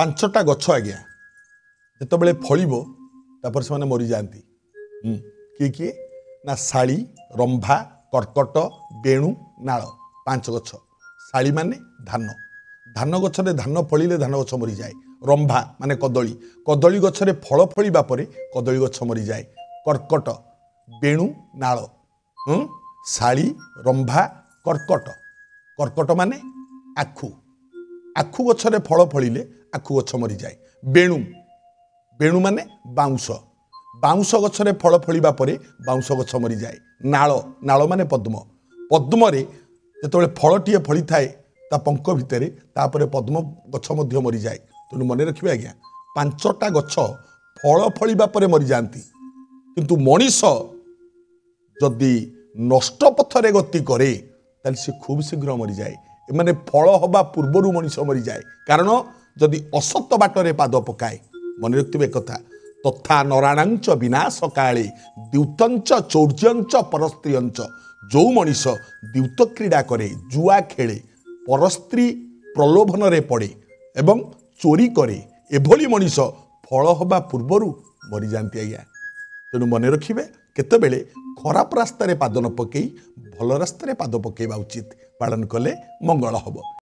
पांचटा गछ आज्ञा जिते फलिबो तापर से मरी जाती किए किए ना शाली रंभा कर्कट बेणु नाल पांच गछ शाली माने धान धान गछरे धान फलिले धान गछ मरी जाए रंभा माने कदली कदली गछरे फल फलिबा परे कदली गछ मरी जाए कर्कट बेणु नाल शाली रंभा कर्कट कर्कट माने आखु आखु गछरे फल फलिले आखु गछ मरी जाए बेणु बेणु माने बाउंश बाउंश गछरे फल फलिबा परे बाउंश गछ मरी जाए नाल नाल माने पद्म पद्म रे जेतबेले फलटीए फली थाए ता पंख भितरे तापरे पद्म गछ मध्य मरी जाए तेणु मन रखिए आज्ञा पांचटा गछ फल फलिबा परे मरी जाती किंतु मनीष जदि नष्ट पथरे गति करे ताल से खूब शीघ्र मरी जाए माने फल हवा पूर्वर मनीष मरी जाए कारण जदि असत बाटरे पाद पकाए मन रखिए कथा तथा नराणांच विनाश काले द्यूतंच चौर्यंच परस्त्रियंच जो मनीष द्यूत क्रीड़ा करे जुआ खेले परस्त्री प्रलोभन रे पड़े एवं चोरी करे एभली मनीष फल हवा पूर्वर मरी जाती आज्ञा तेणु मन रखिए केतेबेले खराब रास्तार पाद न पकई भल रास्तार पाद पकेबा उचित पालन कले मंगल हब।